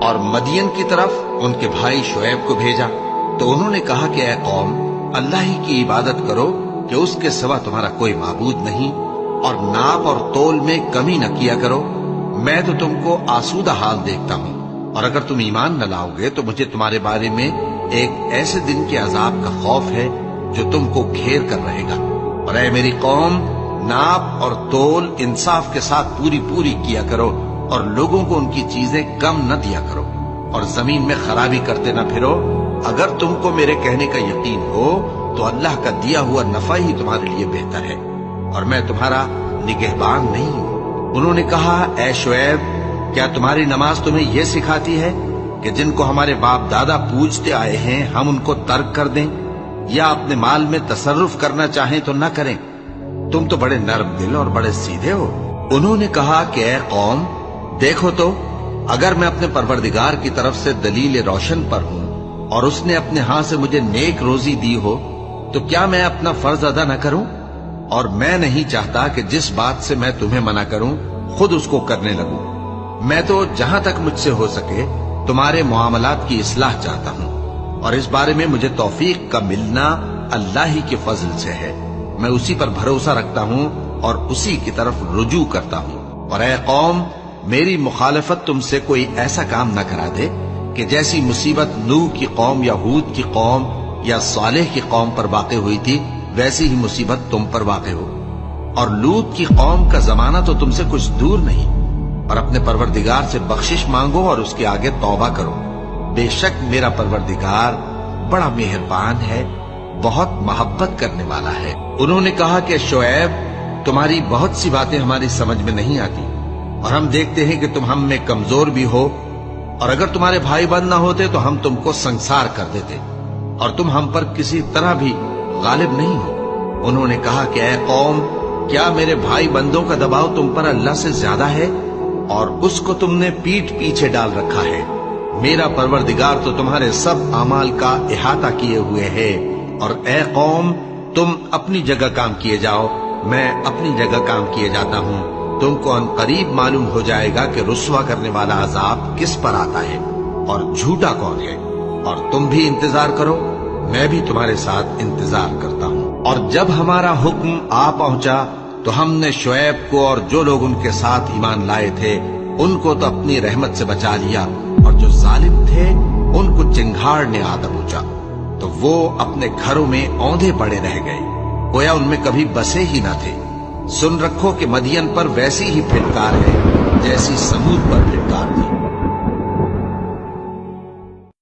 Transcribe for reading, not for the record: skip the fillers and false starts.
اور مدین کی طرف ان کے بھائی شعیب کو بھیجا تو انہوں نے کہا کہ اے قوم، اللہ ہی کی عبادت کرو کہ اس کے سوا تمہارا کوئی معبود نہیں، اور ناپ اور تول میں کمی نہ کیا کرو، میں تو تم کو آسودہ حال دیکھتا ہوں، اور اگر تم ایمان نہ لاؤ گے تو مجھے تمہارے بارے میں ایک ایسے دن کے عذاب کا خوف ہے جو تم کو گھیر کر رہے گا۔ اور اے میری قوم، ناپ اور تول انصاف کے ساتھ پوری کیا کرو، اور لوگوں کو ان کی چیزیں کم نہ دیا کرو، اور زمین میں خرابی کرتے نہ پھرو۔ اگر تم کو میرے کہنے کا یقین ہو تو اللہ کا دیا ہوا نفع ہی تمہارے لیے بہتر ہے، اور میں تمہارا نگہبان نہیں ہوں۔ انہوں نے کہا، اے شعیب، کیا تمہاری نماز تمہیں یہ سکھاتی ہے کہ جن کو ہمارے باپ دادا پوجتے آئے ہیں ہم ان کو ترک کر دیں، یا اپنے مال میں تصرف کرنا چاہیں تو نہ کریں؟ تم تو بڑے نرم دل اور بڑے سیدھے ہو۔ انہوں نے کہا کہ اے قوم، دیکھو تو، اگر میں اپنے پروردگار کی طرف سے دلیل روشن پر ہوں اور اس نے اپنے ہاں سے مجھے نیک روزی دی ہو تو کیا میں اپنا فرض ادا نہ کروں؟ اور میں نہیں چاہتا کہ جس بات سے میں تمہیں منع کروں خود اس کو کرنے لگوں۔ میں تو جہاں تک مجھ سے ہو سکے تمہارے معاملات کی اصلاح چاہتا ہوں، اور اس بارے میں مجھے توفیق کا ملنا اللہ ہی کے فضل سے ہے۔ میں اسی پر بھروسہ رکھتا ہوں اور اسی کی طرف رجوع کرتا ہوں۔ اور اے قوم، میری مخالفت تم سے کوئی ایسا کام نہ کرا دے کہ جیسی مصیبت نوح کی قوم یا ہود کی قوم یا صالح کی قوم پر واقع ہوئی تھی ویسی ہی مصیبت تم پر واقع ہو۔ اور لوط کی قوم کا زمانہ تو تم سے کچھ دور نہیں۔ اور اپنے پروردگار سے بخشش مانگو اور اس کے آگے توبہ کرو، بے شک میرا پروردگار بڑا مہربان ہے، بہت محبت کرنے والا ہے۔ انہوں نے کہا کہ شعیب، تمہاری بہت سی باتیں ہماری سمجھ میں نہیں آتی، اور ہم دیکھتے ہیں کہ تم ہم میں کمزور بھی ہو، اور اگر تمہارے بھائی بند نہ ہوتے تو ہم تم کو سنسار کر دیتے، اور تم ہم پر کسی طرح بھی غالب نہیں ہو۔ انہوں نے کہا کہ اے قوم، کیا میرے بھائی بندوں کا دباؤ تم پر اللہ سے زیادہ ہے، اور اس کو تم نے پیٹھ پیچھے ڈال رکھا ہے؟ میرا پروردگار تو تمہارے سب اعمال کا احاطہ کیے ہوئے ہے۔ اور اے قوم، تم اپنی جگہ کام کیے جاؤ، میں اپنی جگہ کام کیے جاتا ہوں۔ تم کو ان قریب معلوم ہو جائے گا کہ رسوا کرنے والا عذاب کس پر آتا ہے اور جھوٹا کون ہے۔ اور تم بھی انتظار کرو، میں بھی تمہارے ساتھ انتظار کرتا ہوں۔ اور جب ہمارا حکم آ پہنچا تو ہم نے شعیب کو اور جو لوگ ان کے ساتھ ایمان لائے تھے ان کو تو اپنی رحمت سے بچا لیا، اور جو ظالم تھے ان کو چنگھاڑ نے آ دبوچا، تو وہ اپنے گھروں میں اوندھے پڑے رہ گئے، گویا ان میں کبھی بسے ہی نہ تھے۔ سن رکھو کہ مدین پر ویسی ہی پھٹکار ہے جیسی سمود پر پھٹکار تھی۔